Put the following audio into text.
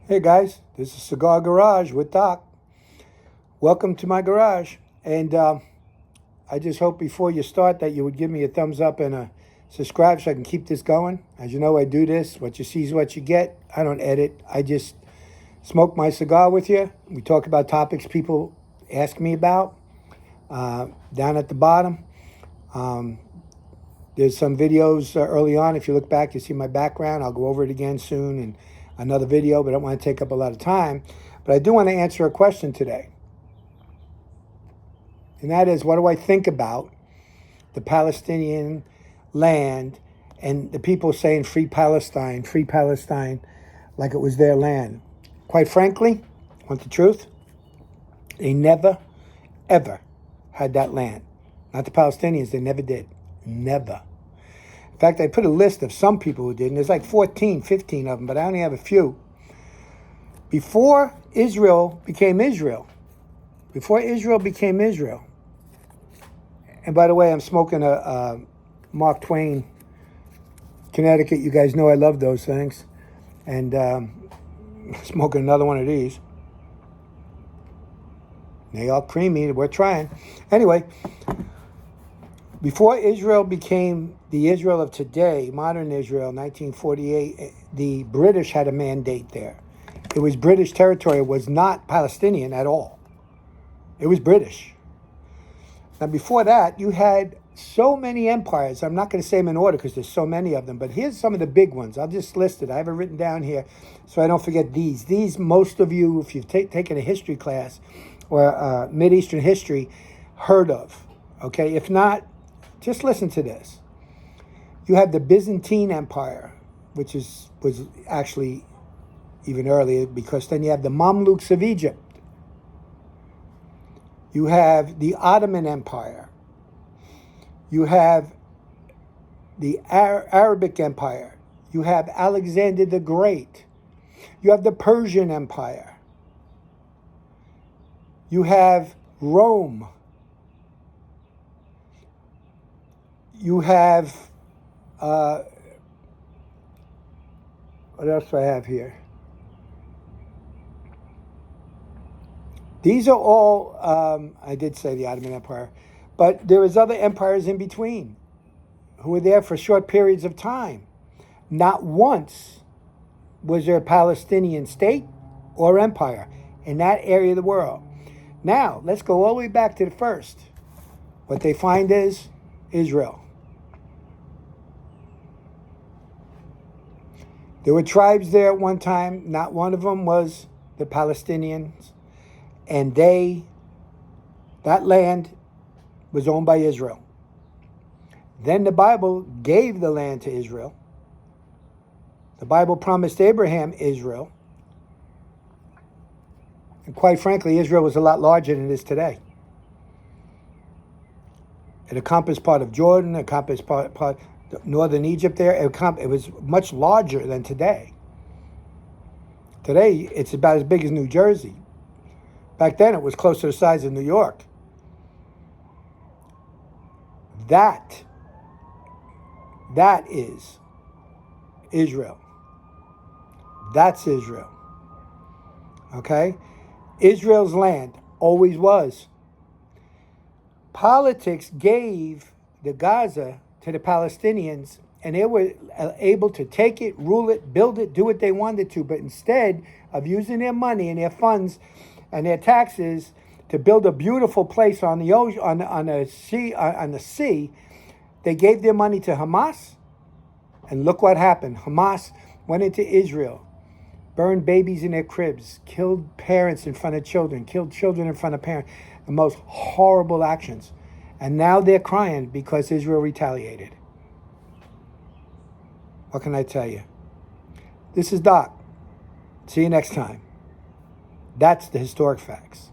Hey guys, this is Cigar Garage with Doc. Welcome to my garage. And I just hope before you start that you would give me a thumbs up and a subscribe so I can keep this going. As you know, I do this. What you see is what you get. I don't edit. I just smoke my cigar with you. We talk about topics people ask me about. Down at the bottom, there's some videos early on. If you look back, you see my background. I'll go over it again soon in another video, but I don't want to take up a lot of time. But I do want to answer a question today. And that is, what do I think about the Palestinian land and the people saying free Palestine, like it was their land? Quite frankly, want the truth? They never, ever had that land. Not the Palestinians, they never did. Never. In fact, I put a list of some people who did, and there's like 14, 15 of them, but I only have a few. Before Israel became Israel, and by the way, I'm smoking a Mark Twain, Connecticut. You guys know I love those things. And smoking another one of these. They all creamy. We're trying. Anyway, before Israel became the Israel of today, modern Israel, 1948, the British had a mandate there. It was British territory. It was not Palestinian at all. It was British. Now, before that, you had so many empires. I'm not going to say them in order because there's so many of them, but here's some of the big ones. I'll just list it. I have it written down here so I don't forget these. These, most of you, if you've taken a history class or Mideastern history, heard of. Okay, if not, just listen to this. You have the Byzantine Empire, which was actually even earlier, because then you have the Mamluks of Egypt. You have the Ottoman Empire. You have the Arabic Empire. You have Alexander the Great. You have the Persian Empire. You have Rome. You have, what else do I have here? These are all, I did say the Ottoman Empire, but there was other empires in between who were there for short periods of time. Not once was there a Palestinian state or empire in that area of the world. Now, let's go all the way back to the first. What they find is Israel. There were tribes there at one time. Not one of them was the Palestinians. And that land was owned by Israel. Then the Bible gave the land to Israel. The Bible promised Abraham Israel. And quite frankly, Israel was a lot larger than it is today. It encompassed part of Jordan, it encompassed part northern Egypt there. It was much larger than today. Today, it's about as big as New Jersey. Back then, it was close to the size of New York. That is Israel. That's Israel. Okay? Israel's land always was. Politics gave the Gaza to the Palestinians, and they were able to take it, rule it, build it, do what they wanted to. But instead of using their money and their funds and their taxes to build a beautiful place on the ocean, on the sea, they gave their money to Hamas. And look what happened. Hamas went into Israel, burned babies in their cribs, killed parents in front of children, killed children in front of parents. The most horrible actions. And now they're crying because Israel retaliated. What can I tell you? This is Doc. See you next time. That's the historic facts.